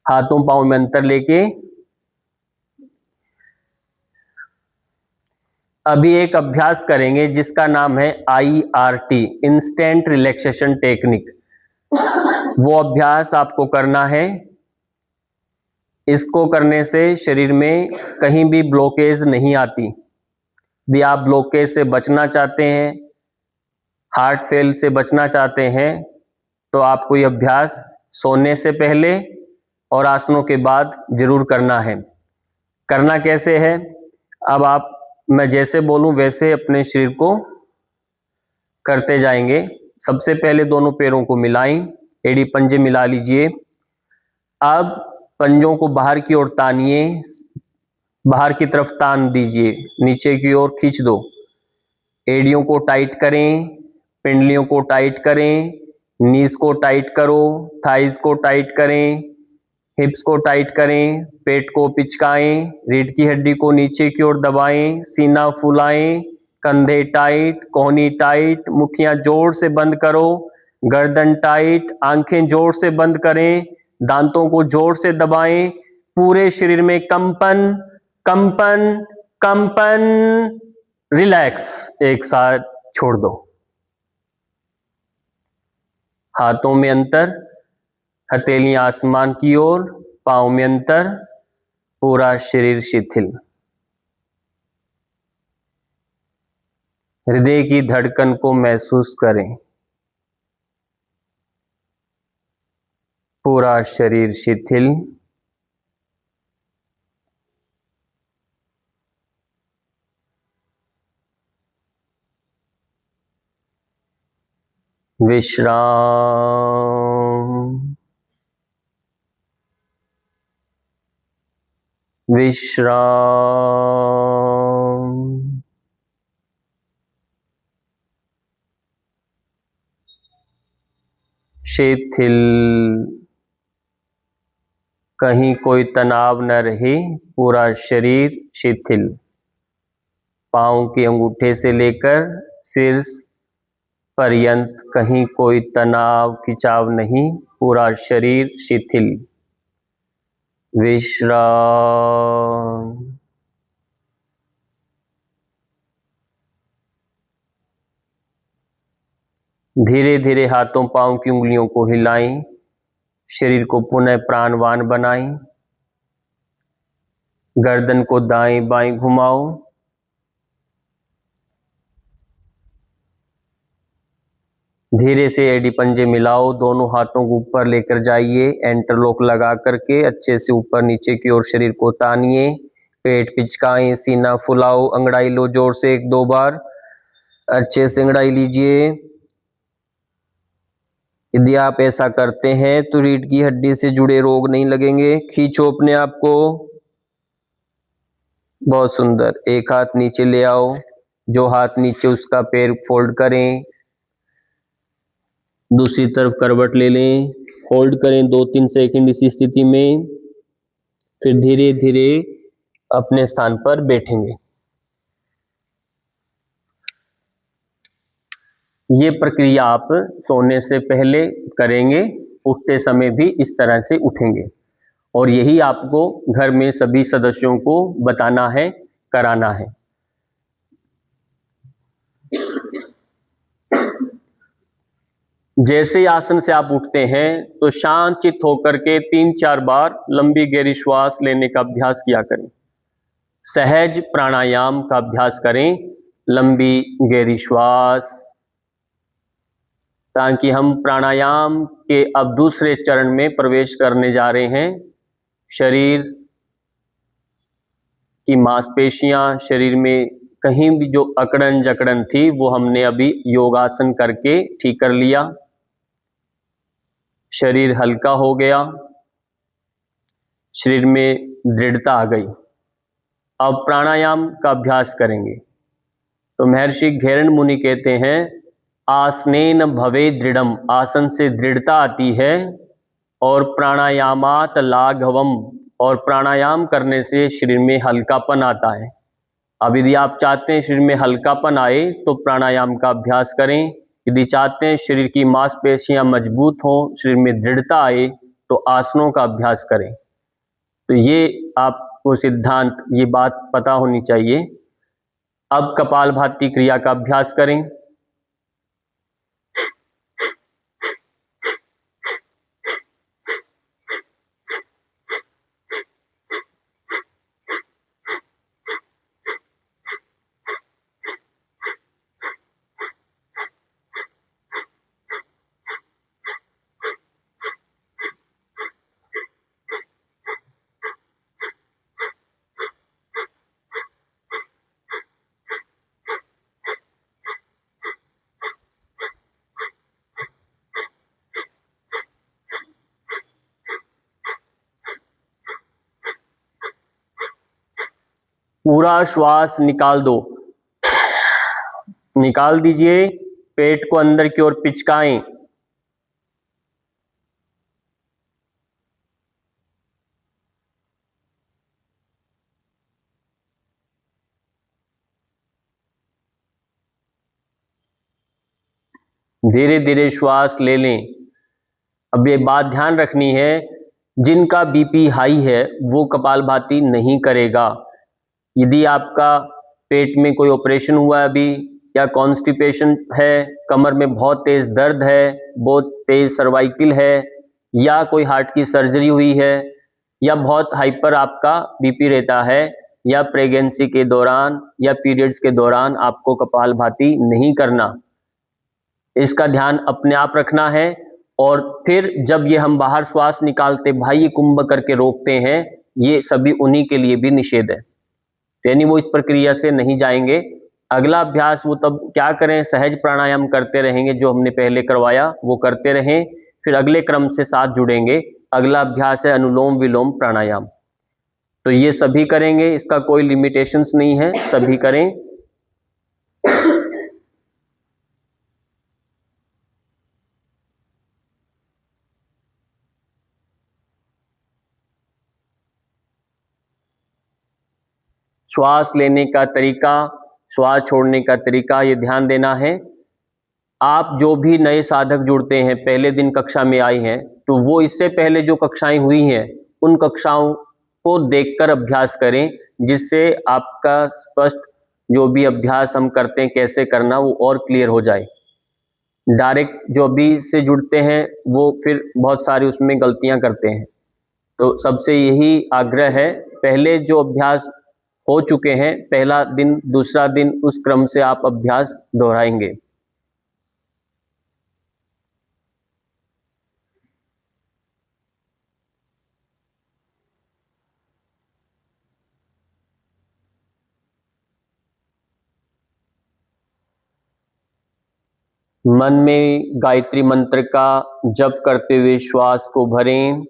S1: हाथों पांव में अंतर लेके। अभी एक अभ्यास करेंगे जिसका नाम है IRT, इंस्टेंट रिलैक्सेशन टेक्निक। वो अभ्यास आपको करना है। इसको करने से शरीर में कहीं भी ब्लॉकेज नहीं आती। यदि आप ब्लॉकेज से बचना चाहते हैं, हार्ट फेल से बचना चाहते हैं, तो आपको ये अभ्यास सोने से पहले और आसनों के बाद जरूर करना है। करना कैसे है? अब मैं जैसे बोलूं वैसे अपने शरीर को करते जाएंगे। सबसे पहले दोनों पैरों को मिलाएं, एड़ी पंजे मिला लीजिए। अब पंजों को बाहर की ओर तानिए, बाहर की तरफ तान दीजिए, नीचे की ओर खींच दो। एड़ियों को टाइट करें, पिंडलियों को टाइट करें, नीज को टाइट करो, थाइज को टाइट करें, हिप्स को टाइट करें, पेट को पिचकाएं, रीढ़ की हड्डी को नीचे की ओर दबाएं, सीना फुलाएं, कंधे टाइट, कोहनी टाइट, मुट्ठियां जोर से बंद करो, गर्दन टाइट, आंखें जोर से बंद करें, दांतों को जोर से दबाएं, पूरे शरीर में कंपन कंपन कंपन, रिलैक्स, एक साथ छोड़ दो। हाथों में अंतर, हथेलियां आसमान की ओर, पांव में अंतर, पूरा शरीर शिथिल। हृदय की धड़कन को महसूस करें, पूरा शरीर शिथिल। विश्राम विश्राम। शिथिल, कहीं कोई तनाव न रहे, पूरा शरीर शिथिल। पांव के अंगूठे से लेकर सिर पर्यंत कहीं कोई तनाव खिंचाव नहीं, पूरा शरीर शिथिल। विश्राम। धीरे धीरे हाथों पांव की उंगलियों को हिलाएं, शरीर को पुनः प्राणवान बनाएं। गर्दन को दाएं बाएं घुमाओ, धीरे से एडी पंजे मिलाओ, दोनों हाथों को ऊपर लेकर जाइए, एंटरलॉक लगा करके अच्छे से ऊपर नीचे की ओर शरीर को तानिए। पेट पिचकाएं, सीना फुलाओ, अंगड़ाई लो जोर से 1-2 बार, अच्छे से अंगड़ाई लीजिए। यदि आप ऐसा करते हैं तो रीढ़ की हड्डी से जुड़े रोग नहीं लगेंगे। खींचो अपने आप को, बहुत सुंदर। एक हाथ नीचे ले आओ, जो हाथ नीचे उसका पैर फोल्ड करें, दूसरी तरफ करवट ले लें, होल्ड करें 2-3 सेकंड इसी स्थिति में, फिर धीरे धीरे अपने स्थान पर बैठेंगे। ये प्रक्रिया आप सोने से पहले करेंगे, उठते समय भी इस तरह से उठेंगे, और यही आपको घर में सभी सदस्यों को बताना है, कराना है। जैसे आसन से आप उठते हैं तो शांत चित्त होकर के 3-4 बार लंबी गहरी श्वास लेने का अभ्यास किया करें। सहज प्राणायाम का अभ्यास करें, लंबी गहरी श्वास, ताकि हम प्राणायाम के अब दूसरे चरण में प्रवेश करने जा रहे हैं। शरीर की मांसपेशियां, शरीर में कहीं भी जो अकड़न जकड़न थी वो हमने अभी योगासन करके ठीक कर लिया। शरीर हल्का हो गया, शरीर में दृढ़ता आ गई। अब प्राणायाम का अभ्यास करेंगे। तो महर्षि घेरन मुनि कहते हैं, आसनेन भवे दृढ़म, आसन से दृढ़ता आती है, और प्राणायामात लाघवम, और प्राणायाम करने से शरीर में हल्कापन आता है। अब यदि आप चाहते हैं शरीर में हल्कापन आए तो प्राणायाम का अभ्यास करें। यदि चाहते हैं शरीर की मांसपेशियां मजबूत हों, शरीर में दृढ़ता आए, तो आसनों का अभ्यास करें। तो ये आपको सिद्धांत, ये बात पता होनी चाहिए। अब कपालभाति क्रिया का अभ्यास करें। पूरा श्वास निकाल दो, निकाल दीजिए। पेट को अंदर की ओर पिचकाएं, धीरे धीरे श्वास ले लें। अब ये बात ध्यान रखनी है, जिनका बीपी हाई है वो कपालभाति नहीं करेगा। यदि आपका पेट में कोई ऑपरेशन हुआ है अभी, या कॉन्स्टिपेशन है, कमर में बहुत तेज दर्द है, बहुत तेज सर्वाइकल है, या कोई हार्ट की सर्जरी हुई है, या बहुत हाइपर आपका बीपी रहता है, या प्रेगनेंसी के दौरान या पीरियड्स के दौरान आपको कपालभाति नहीं करना। इसका ध्यान अपने आप रखना है। और फिर जब ये हम बाहर श्वास निकालते भाई ये कुंभ करके रोकते हैं, ये सभी उन्हीं के लिए भी निषेध है, यानी वो इस प्रक्रिया से नहीं जाएंगे। अगला अभ्यास वो तब क्या करें, सहज प्राणायाम करते रहेंगे, जो हमने पहले करवाया वो करते रहें, फिर अगले क्रम से साथ जुड़ेंगे। अगला अभ्यास है अनुलोम विलोम प्राणायाम, तो ये सभी करेंगे, इसका कोई लिमिटेशंस नहीं है, सभी करें। श्वास लेने का तरीका, श्वास छोड़ने का तरीका, ये ध्यान देना है। आप जो भी नए साधक जुड़ते हैं, पहले दिन कक्षा में आए हैं, तो वो इससे पहले जो कक्षाएं हुई हैं उन कक्षाओं को देखकर अभ्यास करें, जिससे आपका स्पष्ट जो भी अभ्यास हम करते हैं कैसे करना वो और क्लियर हो जाए। डायरेक्ट जो अभी से जुड़ते हैं वो फिर बहुत सारी उसमें गलतियां करते हैं, तो सबसे यही आग्रह है, पहले जो अभ्यास हो चुके हैं, पहला दिन दूसरा दिन उस क्रम से आप अभ्यास दोहराएंगे। मन में गायत्री मंत्र का जप करते हुए श्वास को भरें,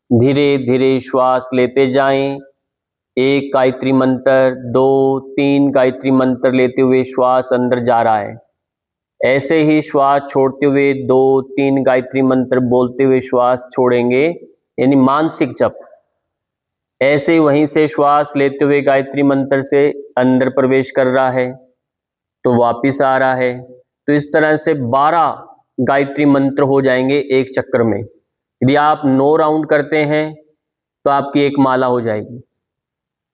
S1: धीरे धीरे श्वास लेते जाएं। एक गायत्री मंत्र, 2, 3 गायत्री मंत्र लेते हुए श्वास अंदर जा रहा है, ऐसे ही श्वास छोड़ते हुए 2, 3 गायत्री मंत्र बोलते हुए श्वास छोड़ेंगे, यानी मानसिक जप। ऐसे ही वहीं से श्वास लेते हुए गायत्री मंत्र से अंदर प्रवेश कर रहा है तो वापिस आ रहा है, तो इस तरह से 12 गायत्री मंत्र हो जाएंगे एक चक्कर में। यदि आप 9 राउंड करते हैं तो आपकी एक माला हो जाएगी,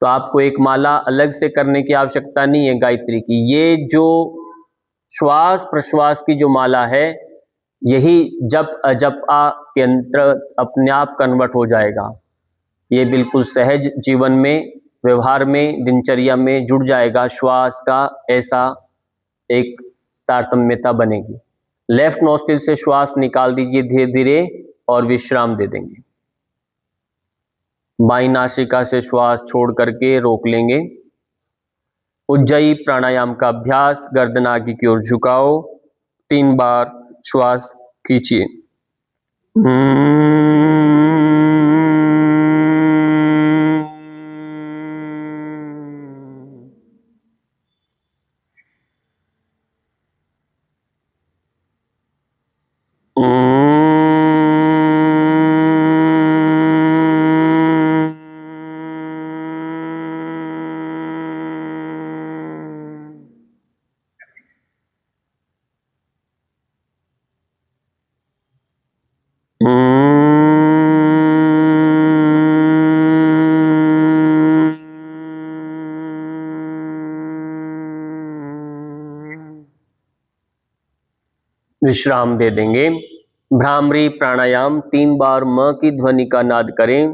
S1: तो आपको एक माला अलग से करने की आवश्यकता नहीं है गायत्री की। ये जो श्वास प्रश्वास की जो माला है, यही जप अजप आ के अंतर अपने आप कन्वर्ट हो जाएगा। ये बिल्कुल सहज जीवन में, व्यवहार में, दिनचर्या में जुड़ जाएगा। श्वास का ऐसा एक तारतम्यता बनेगी। लेफ्ट नोस्ट्रिल से श्वास निकाल दीजिए धीरे धीरे और विश्राम दे देंगे। बाईं नासिका से श्वास छोड़ करके रोक लेंगे। उज्जयी प्राणायाम का अभ्यास, गर्दन आगे की ओर झुकाओ, 3 बार श्वास खींचिए। विश्राम दे देंगे। भ्रामरी प्राणायाम, 3 बार म की ध्वनि का नाद करें।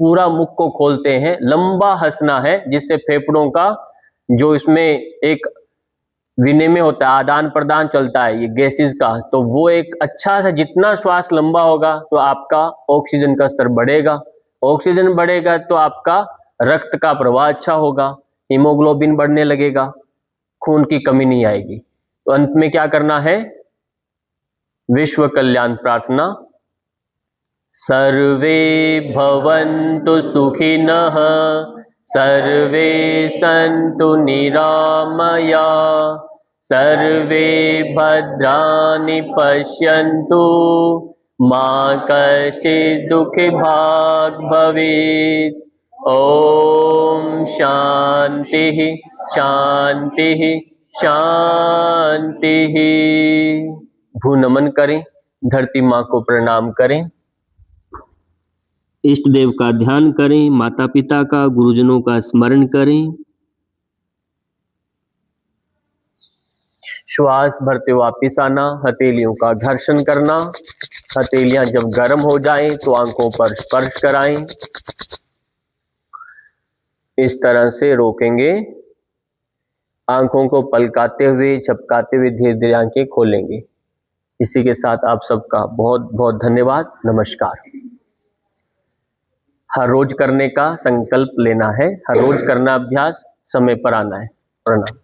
S1: पूरा मुख को खोलते हैं, लंबा हंसना है, जिससे फेफड़ों का जो इसमें एक विनिमय होता है, आदान प्रदान चलता है ये गैसेस का, तो वो एक अच्छा सा, जितना श्वास लंबा होगा तो आपका ऑक्सीजन का स्तर बढ़ेगा, ऑक्सीजन बढ़ेगा तो आपका रक्त का प्रवाह अच्छा होगा, हीमोग्लोबिन बढ़ने लगेगा, खून की कमी नहीं आएगी। तो अंत में क्या करना है, विश्व कल्याण प्रार्थना, सर्वे भवन्तु सुखिनः, सर्वे सन्तु निरामया, सर्वे भद्राणि पश्यन्तु, मा कश्चित् दुःखभाग् भवेत्। ओम शांति शांति शांति। भू नमन करें, धरती माँ को प्रणाम करें, इष्ट देव का ध्यान करें, माता पिता का, गुरुजनों का स्मरण करें। श्वास भरते वापिस आना, हथेलियों का घर्षण करना, हथेलियां जब गर्म हो जाएं तो आंखों पर स्पर्श कराएं। इस तरह से रोकेंगे, आंखों को पलकाते हुए, झपकाते हुए धीरे धीरे आंखें खोलेंगे। इसी के साथ आप सबका बहुत बहुत धन्यवाद, नमस्कार। हर रोज करने का संकल्प लेना है, हर रोज करना अभ्यास, समय पर आना है। प्रणाम।